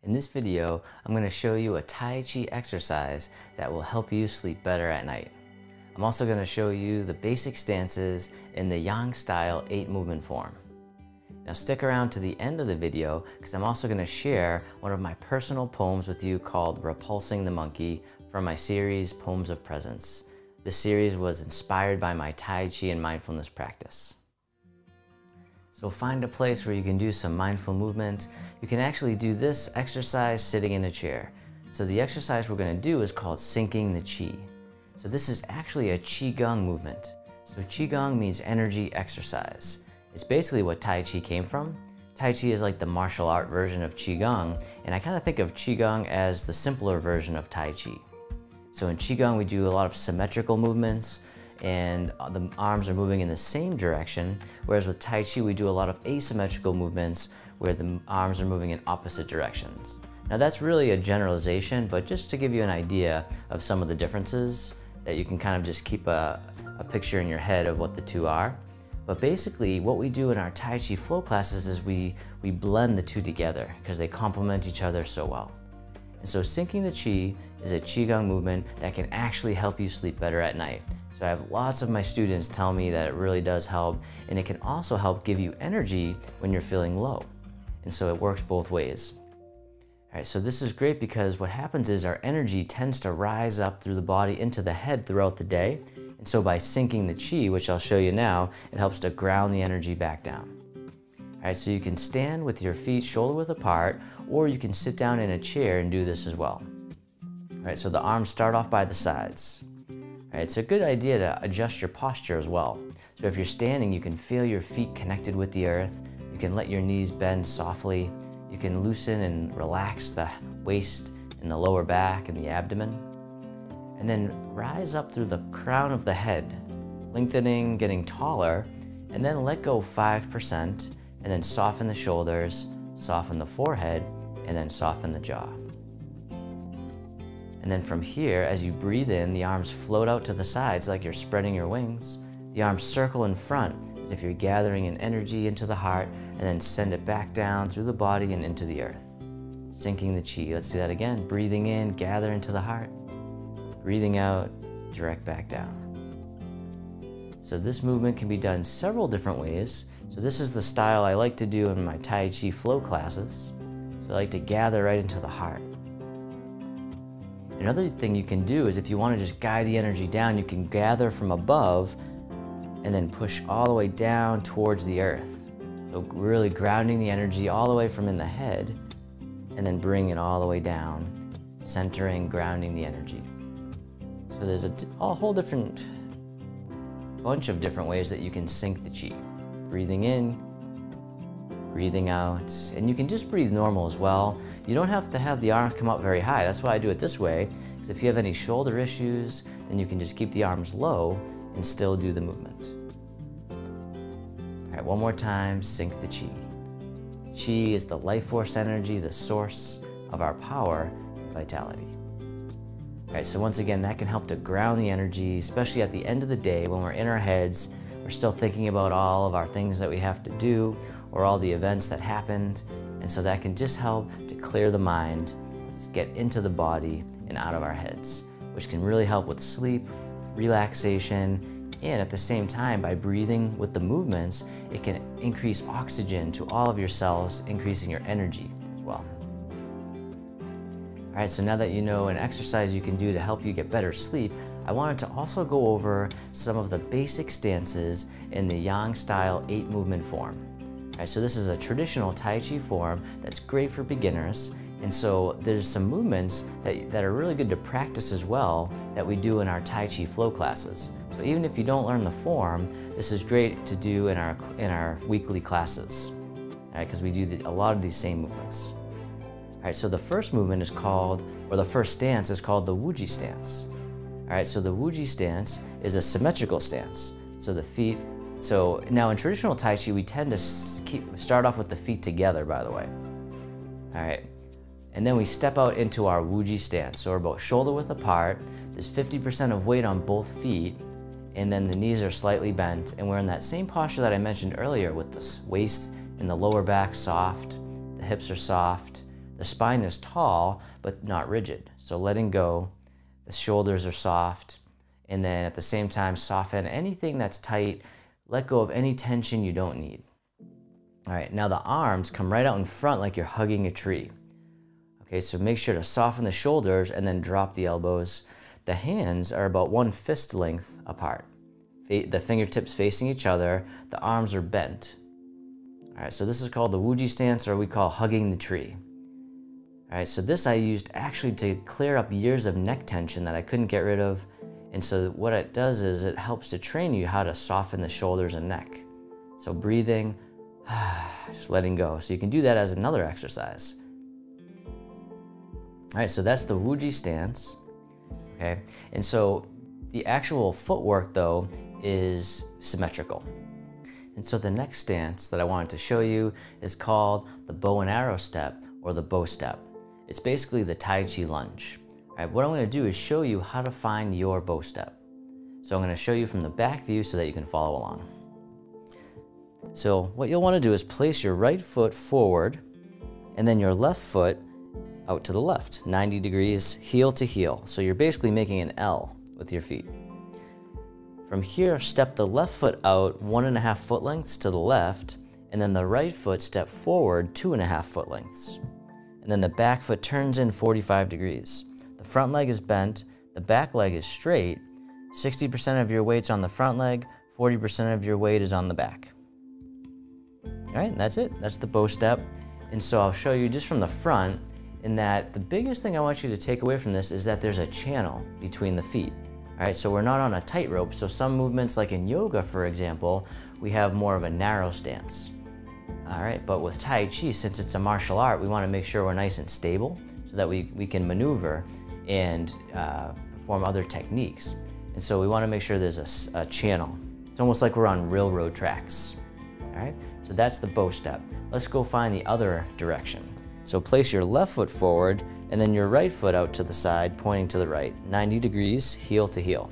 In this video, I'm going to show you a Tai Chi exercise that will help you sleep better at night. I'm also going to show you the basic stances in the Yang style 8-movement form. Now stick around to the end of the video because I'm also going to share one of my personal poems with you called Repulsing the Monkey from my series Poems of Presence. This series was inspired by my Tai Chi and mindfulness practice. So find a place where you can do some mindful movement. You can actually do this exercise sitting in a chair. So the exercise we're going to do is called sinking the Qi. So this is actually a Qigong movement. So Qigong means energy exercise. It's basically what Tai Chi came from. Tai Chi is like the martial art version of Qigong, and I kind of think of Qigong as the simpler version of Tai Chi. So in Qigong we do a lot of symmetrical movements, and the arms are moving in the same direction, whereas with Tai Chi we do a lot of asymmetrical movements where the arms are moving in opposite directions. Now that's really a generalization, but just to give you an idea of some of the differences that you can kind of just keep a picture in your head of what the two are. But basically what we do in our Tai Chi Flow classes is we blend the two together because they complement each other so well. And so sinking the Qi is a Qigong movement that can actually help you sleep better at night. So I have lots of my students tell me that it really does help, and it can also help give you energy when you're feeling low. And so it works both ways. All right, so this is great because what happens is our energy tends to rise up through the body into the head throughout the day. And so by sinking the Qi, which I'll show you now, it helps to ground the energy back down. All right, so you can stand with your feet shoulder width apart, or you can sit down in a chair and do this as well. All right, so the arms start off by the sides. All right, it's a good idea to adjust your posture as well. So if you're standing, you can feel your feet connected with the earth. You can let your knees bend softly. You can loosen and relax the waist and the lower back and the abdomen. And then rise up through the crown of the head, lengthening, getting taller, and then let go 5%, and then soften the shoulders, soften the forehead, and then soften the jaw. And then from here, as you breathe in, the arms float out to the sides like you're spreading your wings. The arms circle in front as if you're gathering an energy into the heart, and then send it back down through the body and into the earth. Sinking the Qi. Let's do that again. Breathing in, gather into the heart. Breathing out, direct back down. So this movement can be done several different ways. So this is the style I like to do in my Tai Chi Flow classes. So I like to gather right into the heart. Another thing you can do is if you want to just guide the energy down, you can gather from above and then push all the way down towards the earth. So really grounding the energy all the way from in the head and then bring it all the way down, centering, grounding the energy. So there's a whole different bunch of different ways that you can sink the Qi. Breathing in, breathing out, and you can just breathe normal as well. You don't have to have the arms come up very high. That's why I do it this way, because if you have any shoulder issues, then you can just keep the arms low and still do the movement. All right, one more time, sink the Qi. Qi is the life force energy, the source of our power and vitality. All right, so once again, that can help to ground the energy, especially at the end of the day when we're in our heads, we're still thinking about all of our things that we have to do or all the events that happened. And so that can just help to clear the mind, just get into the body and out of our heads, which can really help with sleep, relaxation, and at the same time, by breathing with the movements, it can increase oxygen to all of your cells, increasing your energy as well. All right, so now that you know an exercise you can do to help you get better sleep, I wanted to also go over some of the basic stances in the Yang style 8-movement form. All right, so this is a traditional Tai Chi form that's great for beginners, and so there's some movements that are really good to practice as well that we do in our Tai Chi Flow classes. So even if you don't learn the form, this is great to do in our weekly classes, all right, because we do a lot of these same movements. All right, so the first movement is called, or the first stance is called the Wuji stance. All right, so the Wuji stance is a symmetrical stance. So the feet, so now in traditional Tai Chi, we tend to start off with the feet together, by the way. All right, and then we step out into our Wuji stance. So we're about shoulder width apart. There's 50% of weight on both feet, and then the knees are slightly bent, and we're in that same posture that I mentioned earlier with the waist and the lower back soft, the hips are soft, The spine is tall, but not rigid. So letting go, the shoulders are soft, and then at the same time, soften anything that's tight, let go of any tension you don't need. All right, now the arms come right out in front like you're hugging a tree. Okay, so make sure to soften the shoulders and then drop the elbows. The hands are about 1 fist length apart. The fingertips facing each other, the arms are bent. All right, so this is called the Wuji stance, or we call hugging the tree. All right, so this I used actually to clear up years of neck tension that I couldn't get rid of. And so what it does is it helps to train you how to soften the shoulders and neck. So breathing, just letting go. So you can do that as another exercise. All right, so that's the Wuji stance, okay? And so the actual footwork though is symmetrical. And so the next stance that I wanted to show you is called the bow and arrow step, or the bow step. It's basically the Tai Chi lunge. All right, what I'm gonna do is show you how to find your bow step. So I'm gonna show you from the back view so that you can follow along. So what you'll wanna do is place your right foot forward and then your left foot out to the left, 90 degrees, heel to heel. So you're basically making an L with your feet. From here, step the left foot out 1.5 foot lengths to the left, and then the right foot step forward 2.5 foot lengths. And then the back foot turns in 45 degrees. The front leg is bent, the back leg is straight, 60% of your weight's on the front leg, 40% of your weight is on the back. All right, that's it, that's the bow step. And so I'll show you just from the front, in that the biggest thing I want you to take away from this is that there's a channel between the feet. All right, so we're not on a tightrope. So some movements, like in yoga, for example, we have more of a narrow stance. All right, but with Tai Chi, since it's a martial art, we want to make sure we're nice and stable so that we can maneuver and perform other techniques. And so we want to make sure there's a channel. It's almost like we're on railroad tracks. All right, so that's the bow step. Let's go find the other direction. So place your left foot forward and then your right foot out to the side, pointing to the right, 90 degrees, heel to heel.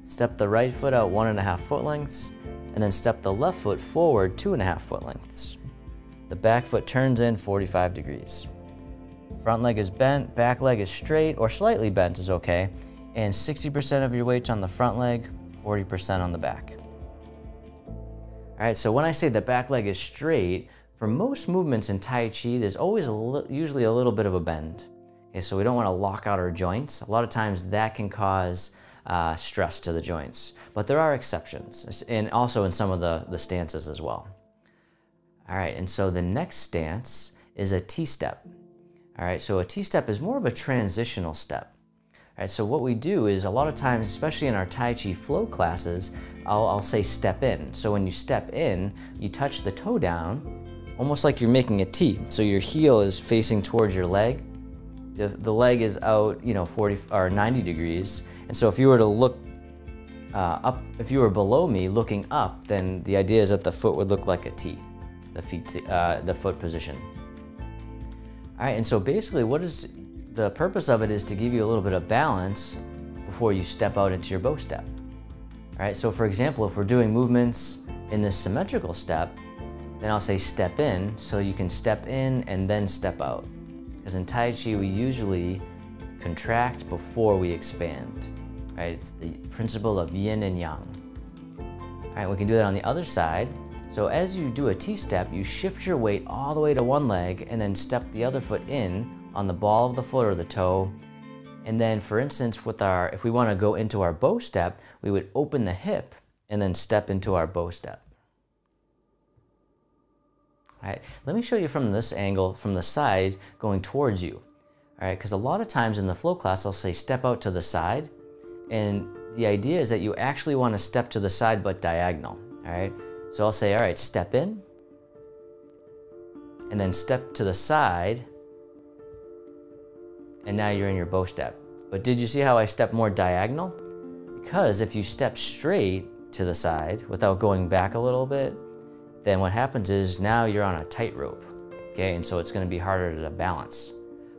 Step the right foot out 1.5 foot lengths, and then step the left foot forward 2.5 foot lengths. The back foot turns in 45 degrees. Front leg is bent, back leg is straight, or slightly bent is okay, and 60% of your weight's on the front leg, 40% on the back. All right, so when I say the back leg is straight, for most movements in Tai Chi, there's always usually a little bit of a bend. Okay, so we don't want to lock out our joints. A lot of times that can cause stress to the joints, but there are exceptions, and also in some of the stances as well. All right, and so the next stance is a T-step. All right, so a T-step is more of a transitional step. All right, so what we do is a lot of times, especially in our Tai Chi Flow classes, I'll say step in. So when you step in, you touch the toe down, almost like you're making a T. So your heel is facing towards your leg. The leg is out, 40 or 90 degrees. And so if you were to look up, if you were below me looking up, then the idea is that the foot would look like a T, the foot position. All right, and so basically the purpose of it is to give you a little bit of balance before you step out into your bow step. All right, so for example, if we're doing movements in this symmetrical step, then I'll say step in, so you can step in and then step out. Because in Tai Chi, we usually contract before we expand, right? It's the principle of yin and yang. All right, we can do that on the other side. So as you do a T-step, you shift your weight all the way to one leg and then step the other foot in on the ball of the foot or the toe. And then, for instance, if we want to go into our bow step, we would open the hip and then step into our bow step. All right, let me show you from this angle, from the side, going towards you. All right, because a lot of times in the flow class, I'll say step out to the side. And the idea is that you actually want to step to the side, but diagonal. All right, so I'll say, all right, step in, and then step to the side, and now you're in your bow step. But did you see how I stepped more diagonal? Because if you step straight to the side without going back a little bit, then what happens is now you're on a tightrope, okay? And so it's gonna be harder to balance,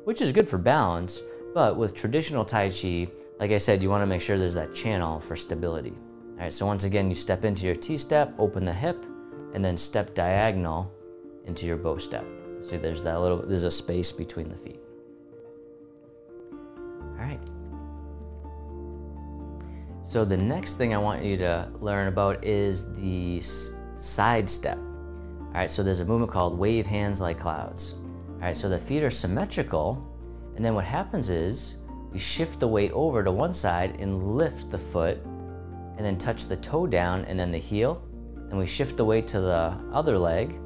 which is good for balance, but with traditional Tai Chi, like I said, you wanna make sure there's that channel for stability. All right, so once again, you step into your T-step, open the hip, and then step diagonal into your bow step. See, there's a space between the feet. All right. So the next thing I want you to learn about is the side step. All right, so there's a movement called wave hands like clouds. All right, so the feet are symmetrical, and then what happens is we shift the weight over to one side and lift the foot, and then touch the toe down and then the heel. Then we shift the weight to the other leg,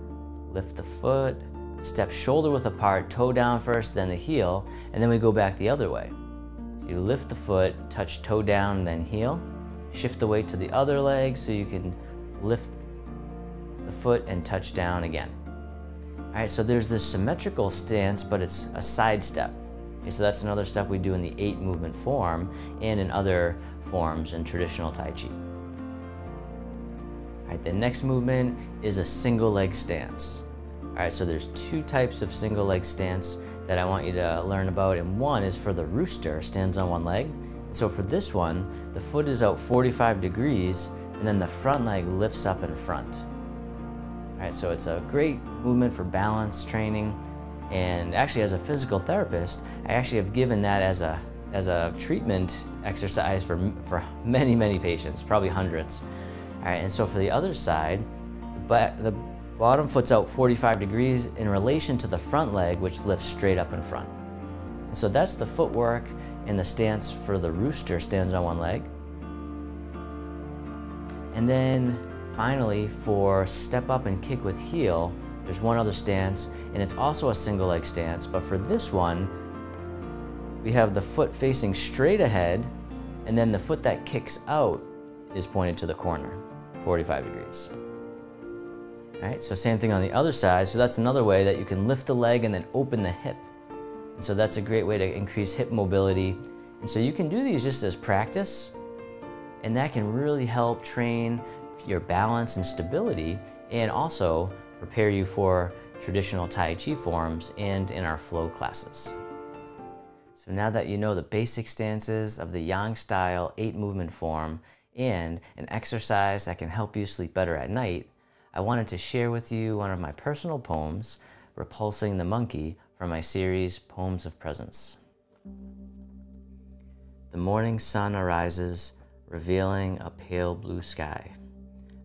lift the foot, step shoulder width apart, toe down first, then the heel, and then we go back the other way. So you lift the foot, touch toe down, then heel, shift the weight to the other leg so you can lift the foot and touch down again. All right, so there's this symmetrical stance, but it's a side step. Okay, so that's another step we do in the 8 movement form and in other forms in traditional Tai Chi. All right, the next movement is a single leg stance. All right, so there's 2 types of single leg stance that I want you to learn about, and one is for the rooster, stands on one leg. So for this one, the foot is out 45 degrees, and then the front leg lifts up in front. All right, so it's a great movement for balance training, and actually as a physical therapist, I actually have given that as a treatment exercise for many, many patients, probably hundreds. All right, and so for the other side, the bottom foot's out 45 degrees in relation to the front leg, which lifts straight up in front. And so that's the footwork and the stance for the rooster, stands on one leg. And then finally, for step up and kick with heel, there's one other stance, and it's also a single leg stance, but for this one, we have the foot facing straight ahead, and then the foot that kicks out is pointed to the corner, 45 degrees. All right, so same thing on the other side. So that's another way that you can lift the leg and then open the hip. And so that's a great way to increase hip mobility. And so you can do these just as practice, and that can really help train your balance and stability, and also prepare you for traditional Tai Chi forms and in our flow classes. So now that you know the basic stances of the Yang style 8 movement form and an exercise that can help you sleep better at night, I wanted to share with you one of my personal poems, Repulsing the Monkey, from my series, Poems of Presence. The morning sun arises, revealing a pale blue sky.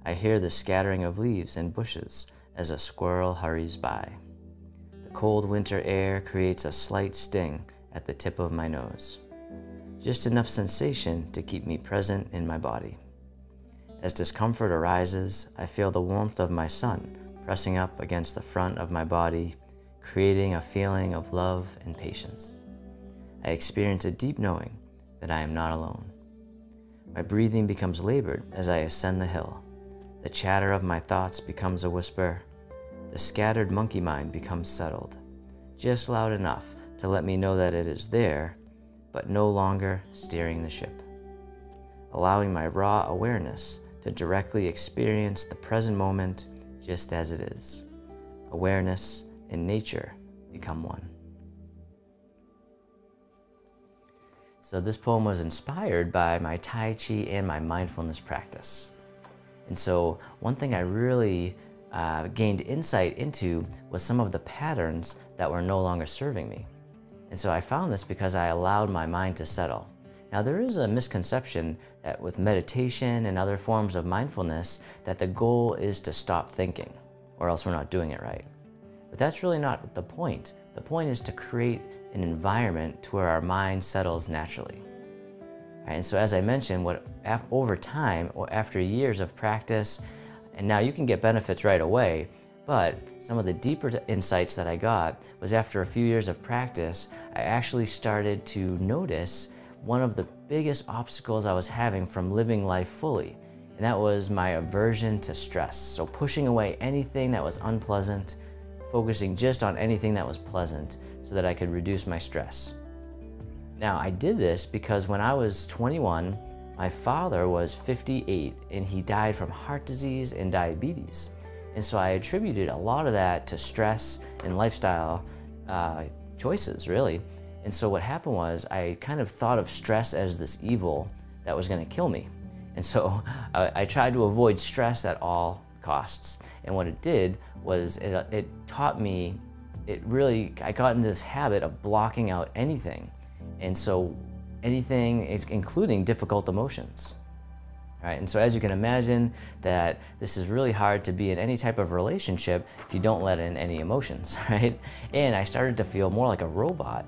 I hear the scattering of leaves and bushes as a squirrel hurries by. The cold winter air creates a slight sting at the tip of my nose. Just enough sensation to keep me present in my body. As discomfort arises, I feel the warmth of my sun pressing up against the front of my body, creating a feeling of love and patience. I experience a deep knowing that I am not alone. My breathing becomes labored as I ascend the hill. The chatter of my thoughts becomes a whisper. The scattered monkey mind becomes settled, just loud enough to let me know that it is there, but no longer steering the ship. Allowing my raw awareness to directly experience the present moment just as it is. Awareness and nature become one. So this poem was inspired by my Tai Chi and my mindfulness practice. And so one thing I really gained insight into was some of the patterns that were no longer serving me. And so I found this because I allowed my mind to settle. Now there is a misconception that with meditation and other forms of mindfulness that the goal is to stop thinking, or else we're not doing it right. But that's really not the point. The point is to create an environment to where our mind settles naturally. And so as I mentioned, over time, or after years of practice, and now you can get benefits right away, but some of the deeper insights that I got was after a few years of practice, I actually started to notice one of the biggest obstacles I was having from living life fully, and that was my aversion to stress. So pushing away anything that was unpleasant, focusing just on anything that was pleasant so that I could reduce my stress. Now, I did this because when I was 21, my father was 58 and he died from heart disease and diabetes. And so I attributed a lot of that to stress and lifestyle choices, really. And so what happened was I kind of thought of stress as this evil that was going to kill me. And so I tried to avoid stress at all costs. And what it did was it taught me I got into this habit of blocking out anything. And so anything, including difficult emotions. All right, and so as you can imagine, that this is really hard to be in any type of relationship if you don't let in any emotions, right? And I started to feel more like a robot.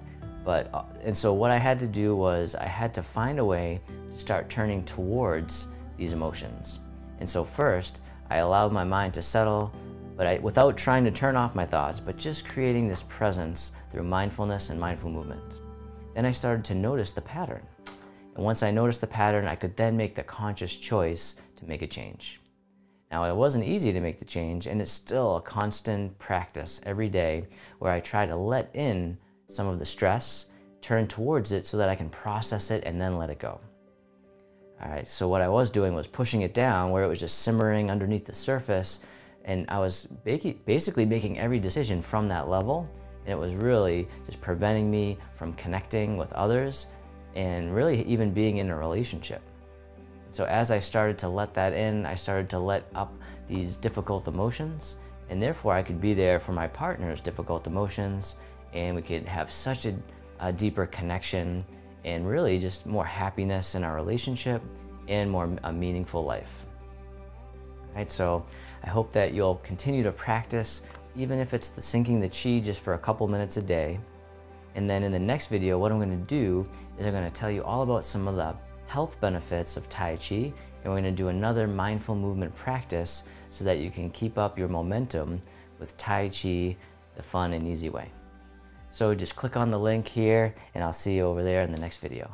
And so what I had to do was I had to find a way to start turning towards these emotions. And so first, I allowed my mind to settle, without trying to turn off my thoughts, but just creating this presence through mindfulness and mindful movement. Then I started to notice the pattern. And once I noticed the pattern, I could then make the conscious choice to make a change. Now, it wasn't easy to make the change, and it's still a constant practice every day where I try to let in some of the stress, turn towards it so that I can process it and then let it go. All right, so what I was doing was pushing it down where it was just simmering underneath the surface, and I was basically making every decision from that level, and it was really just preventing me from connecting with others and really even being in a relationship. So as I started to let that in, I started to let up these difficult emotions, and therefore I could be there for my partner's difficult emotions, and we could have such a deeper connection and really just more happiness in our relationship and a meaningful life. All right, so I hope that you'll continue to practice, even if it's sinking the chi just for a couple minutes a day. And then in the next video, what I'm going to do is I'm going to tell you all about some of the health benefits of Tai Chi, and we're going to do another mindful movement practice so that you can keep up your momentum with Tai Chi the fun and easy way. So just click on the link here, and I'll see you over there in the next video.